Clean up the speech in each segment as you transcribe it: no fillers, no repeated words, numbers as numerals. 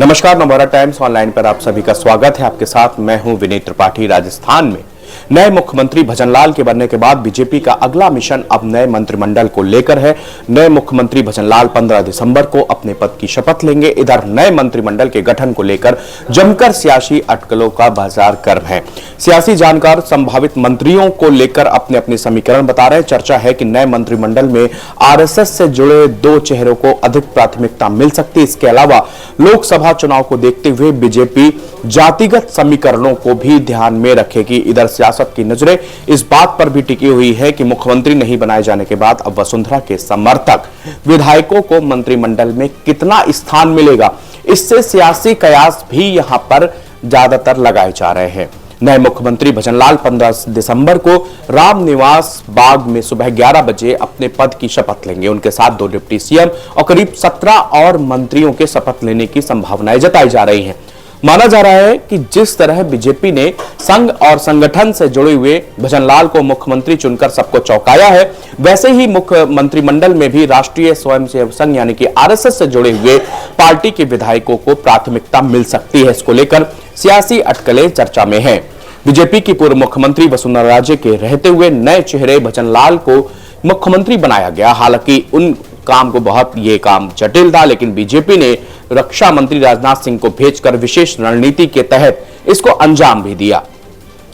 नमस्कार, Navbharat times online पर आप सभी का स्वागत है। आपके साथ मैं हूं विनीत त्रिपाठी। राजस्थान में नए मुख्यमंत्री भजनलाल के बनने के बाद बीजेपी का अगला मिशन अब नए मंत्रिमंडल को लेकर है। नए मुख्यमंत्री भजनलाल 15 दिसंबर को अपने पद की शपथ लेंगे। इधर नए मंत्रिमंडल के गठन को लेकर जमकर सियासी अटकलों का बाजार गर्म है। सियासी जानकार संभावित मंत्रियों को लेकर अपने अपने समीकरण बता रहे हैं। चर्चा है कि नए मंत्रिमंडल में आरएसएस से जुड़े 2 चेहरों को अधिक प्राथमिकता मिल सकती है। इसके अलावा लोकसभा चुनाव को देखते हुए बीजेपी जातिगत समीकरणों को भी ध्यान में रखेगी। इधर सियासत की नजरें इस बात पर भी टिकी हुई है कि मुख्यमंत्री नहीं बनाए जाने के बाद अब वसुंधरा के समर्थक विधायकों को मंत्रिमंडल में कितना स्थान मिलेगा, इससे सियासी कयास भी यहां पर ज्यादातर लगाए जा रहे हैं। नए मुख्यमंत्री भजनलाल 15 दिसंबर को रामनिवास बाग में सुबह 11 बजे अपने पद की शपथ लेंगे। उनके साथ 2 डिप्टी सीएम और करीब 17 और मंत्रियों के शपथ लेने की संभावनाएं जताई जा रही हैं। माना जा रहा है कि जिस तरह बीजेपी ने संघ और संगठन से जुड़े हुए भजनलाल को मुख्यमंत्री चुनकर सबको चौंकाया है, वैसे ही मुख्य मंत्रिमंडल में भी राष्ट्रीय स्वयंसेवक संघ यानी कि आरएसएस से जुड़े हुए पार्टी के विधायकों को प्राथमिकता मिल सकती है। इसको लेकर सियासी अटकलें चर्चा में हैं। बीजेपी की पूर्व मुख्यमंत्री वसुंधरा राजे के रहते हुए नए चेहरे भजनलाल को मुख्यमंत्री बनाया गया। हालांकि उन काम को ये काम जटिल था, लेकिन बीजेपी ने रक्षा मंत्री राजनाथ सिंह को भेजकर विशेष रणनीति के तहत इसको अंजाम भी दिया।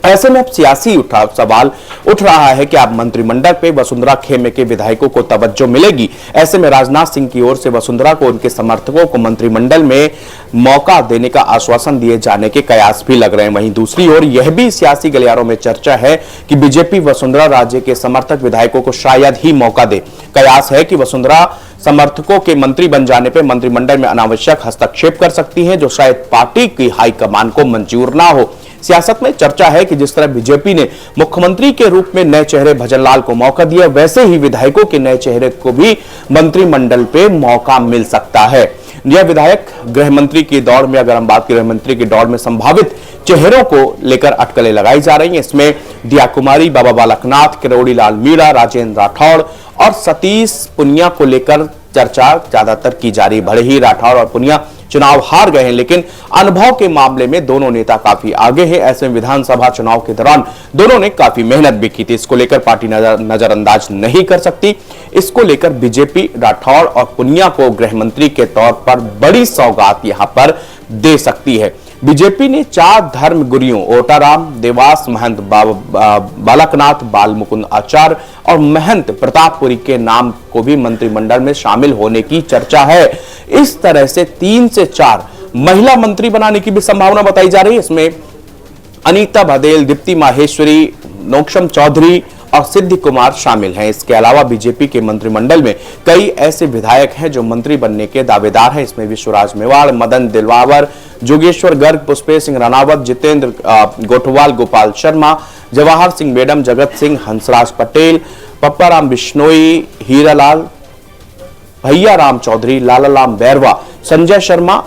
ऐसे में अब सियासी सवाल उठ रहा है कि अब मंत्रिमंडल पे वसुंधरा खेमे के विधायकों को तवज्जो मिलेगी। ऐसे में राजनाथ सिंह की ओर से वसुंधरा को उनके समर्थकों को मंत्रिमंडल में मौका देने का आश्वासन दिए जाने के कयास भी लग रहे हैं। वहीं दूसरी ओर यह भी सियासी गलियारों में चर्चा है कि बीजेपी वसुंधरा राजे के समर्थक विधायकों को शायद ही मौका दे। कयास है कि वसुंधरा समर्थकों के मंत्री बन जाने पर मंत्रिमंडल में अनावश्यक हस्तक्षेप कर सकती है, जो शायद पार्टी की हाईकमान को मंजूर ना हो। सियासत में चर्चा है कि जिस तरह बीजेपी ने मुख्यमंत्री के रूप में नए चेहरे भजनलाल को मौका दिया, वैसे ही विधायकों के नए चेहरे को भी मंत्रिमंडल पे मौका मिल सकता है। यह विधायक गृह मंत्री की दौड़ में, अगर हम बात करें मंत्री की दौड़ में संभावित चेहरों को लेकर अटकलें लगाई जा रही हैं। इसमें दिया कुमारी, बाबा बालकनाथ, किरोड़ी लाल मीणा, राजेंद्र राठौड़ और सतीश पुनिया को लेकर चर्चा ज्यादातर की जा रही। भले ही राठौड़ और पुनिया चुनाव हार गए हैं, लेकिन अनुभव के मामले में दोनों नेता काफी आगे हैं। ऐसे में विधानसभा चुनाव के दौरान दोनों ने काफी मेहनत भी की थी। इसको लेकर पार्टी नजरअंदाज नहीं कर सकती। इसको लेकर बीजेपी राठौड़ और पुनिया को गृह मंत्री के तौर पर बड़ी सौगात यहां पर दे सकती है। बीजेपी ने 4 धर्म गुरुओं ओटाराम, देवास महंत बालकनाथ, बालमुकुंद आचार्य और महंत प्रतापपुरी के नाम को भी मंत्रिमंडल में शामिल होने की चर्चा है। इस तरह से 3 से 4 महिला मंत्री बनाने की भी संभावना बताई जा रही है। इसमें अनीता भदेल, दीप्ति माहेश्वरी, नोक्षम चौधरी और सिद्धि कुमार शामिल हैं। इसके अलावा बीजेपी के मंत्रिमंडल में कई ऐसे विधायक हैं जो मंत्री बनने के दावेदार हैं। इसमें विश्वराज मेवाड़, मदन दिलवावर, जोगेश्वर गर्ग, पुष्पेश सिंह राणावत, जितेंद्र गोठवाल, गोपाल शर्मा, जवाहर सिंह मेडम, जगत सिंह, हंसराज पटेल, पप्पाराम बिश्नोई, हीरालाल, भैया राम चौधरी, लालाराम बैरवा, संजय शर्मा,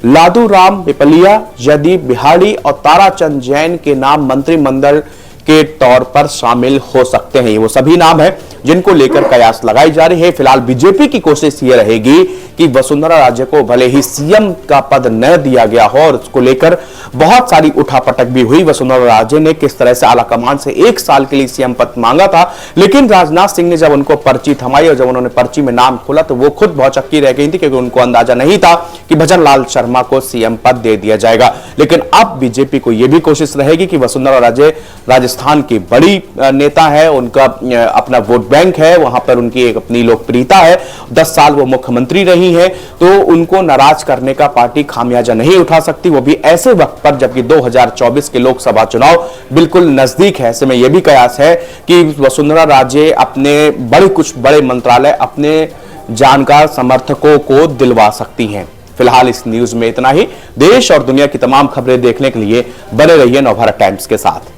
लादू राम पिपलिया, जयदीप बिहाड़ी और ताराचंद जैन के नाम मंत्रिमंडल के तौर पर शामिल हो सकते हैं। वो सभी नाम हैं जिनको लेकर कयास लगाई जा रही है। फिलहाल बीजेपी की कोशिश ये रहेगी कि वसुंधरा राजे को भले ही सीएम का पद न दिया गया हो, और उसको लेकर बहुत सारी उठापटक भी हुई। वसुंधरा राजे ने किस तरह से आलाकमान से 1 साल के लिए सीएम पद मांगा था, लेकिन राजनाथ सिंह ने जब उनको पर्ची थमाई और जब उन्होंने पर्ची में नाम खोला तो वो खुद भौचक्की रह गई थी, क्योंकि उनको अंदाजा नहीं था कि भजनलाल शर्मा को सीएम पद दे दिया जाएगा। लेकिन अब बीजेपी को यह भी कोशिश रहेगी कि वसुंधरा राजे राजस्थान की बड़ी नेता है, उनका अपना वोट बैंक है, वहां पर उनकी एक अपनी लोकप्रियता है। 10 साल वो मुख्यमंत्री रही है, तो उनको नाराज करने का पार्टी खामियाजा नहीं उठा सकती, वो भी ऐसे वक्त पर जबकि 2024 के लोकसभा चुनाव बिल्कुल नजदीक है। ऐसे में यह भी कयास है कि वसुंधरा राजे अपने कुछ बड़े मंत्रालय अपने जानकार समर्थकों को दिलवा सकती हैं। फिलहाल इस न्यूज में इतना ही। देश और दुनिया की तमाम खबरें देखने के लिए बने रहिए नवभारत टाइम्स के साथ।